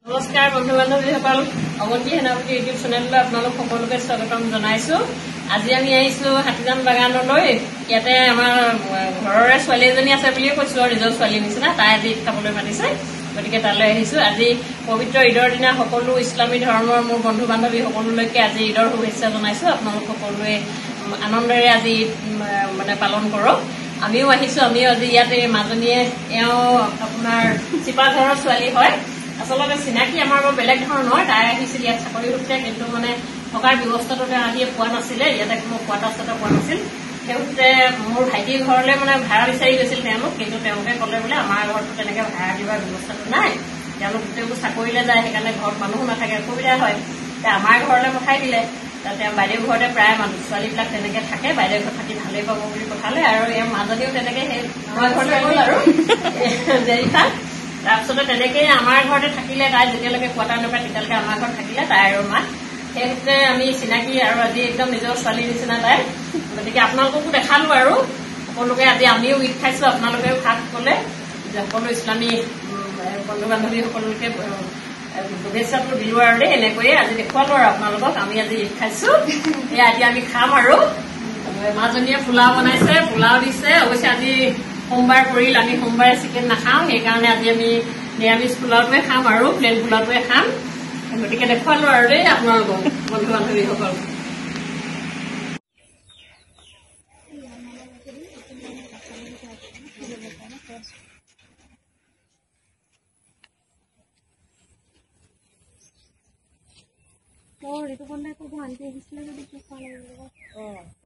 নমস্কাৰ বন্ধু বান্ধৱীসকল, অৱন্তী সেনাপতি ইউটিউব চেনেললৈ আপোনালোক সকলোকে স্বাগতম জনাইছো। আজি আমি আহিছো হাতীজান বাগানলৈ। ইয়াতে আমাৰ ঘৰৰে ছোৱালী এজনী আছে বুলিয়ে কৈছো, আৰু নিজৰ ছোৱালীৰ নিচিনা। তাই আজি ঈদ খাবলৈ মাতিছে, গতিকে তালৈ আহিছো। আজি পবিত্ৰ ঈদৰ দিনা সকলো ইছলামী ধৰ্মৰ মোৰ বন্ধু বান্ধৱী সকলোলৈকে আজি ঈদৰ শুভেচ্ছা জনাইছো। আপোনালোক সকলোৱে আনন্দেৰে আজি ঈদ পালন কৰক। আমিও আহিছো, আমিও আজি ইয়াতে মাজনীয়ে এওঁ আপোনাৰ চিপাঝাৰৰ ছোৱালী হয়। আচলতে চিনাকি আমাৰ বৰ বেলেগ ধৰণৰ। তাই আহিছিল ইয়াত চাকৰি সূত্ৰে, কিন্তু থকাৰ ব্যৱস্থাটো তেওঁ আহিয়ে পোৱা নাছিলে, ইয়াতে কোনো কোৱাৰ্টাৰ চোৱাৰ্টাৰ পোৱা নাছিল। সেই সূত্ৰে মোৰ ভাইটিৰ ঘৰলৈ ভাড়া বিচাৰি গৈছিল তেওঁলোক, কিন্তু তেওঁলোকে ক'লে বোলে আমাৰ ঘৰতো তেনেকে ভাড়া দিবৰ ব্যৱস্থাটো নাই, তেওঁলোক গোটেইবোৰ চাকৰিলৈ যায়, সেইকাৰণে ঘৰত মানুহো নাথাকে, অসুবিধা হয়। আমাৰ ঘৰলৈ পঠাই দিলে। তেওঁ বাইদেউ ঘৰতে প্ৰায় ছোৱালীবিলাক তেনেকে থাকে, বাইদেউ ঘৰত থাকি ভালেই পাব বুলি পঠালে। আৰু এওঁ মাজনীও তেনেকে সেই আমাৰ ঘৰলৈ গ'ল আৰু জেৰিফা। তাৰপিছতে তেনেকেই আমাৰ ঘৰতে থাকিলে। তাই যেতিয়ালৈকে কোৱাৰ্টাৰ নাপায় তেতিয়ালৈকে আমাৰ ঘৰত থাকিলে, তাই আৰু মাক। সেই সূত্ৰে আমি চিনাকি, আৰু আজি একদম নিজৰ ছোৱালীৰ নিচিনা তাই। গতিকে আপোনালোককো দেখালো, আৰু সকলোকে আজি আমিও ঈদ খাইছো, আপোনালোকেও খাক কলে। সকলো ইছলামী বন্ধু বান্ধৱী সকলোকে শুভেচ্ছাটো দিলো আৰু দেই। এনেকৈয়ে আজি দেখুৱালো আৰু আপোনালোকক আমি আজি ঈদ খাইছো। এয়া এতিয়া আমি খাম, আৰু মাজনীয়ে পোলাও বনাইছে, পোলাও দিছে। অৱশ্যে আজি সোমবাৰ পৰিল, আমি সোমবাৰে চিকেন নাখাওঁ, সেইকাৰণে আজি আমি নিৰামিষ পোলাওটোৱে খাম, আৰু প্লেন পোলাওটোৱে খাম। গতিকে দেখুৱালো আৰু দেই আপোনালোকক বন্ধু বান্ধৱীসকল। ঋতুপৰ্ণাই ক'ব আন্টি আহিছিলে যদি কি খোৱা লাগিব।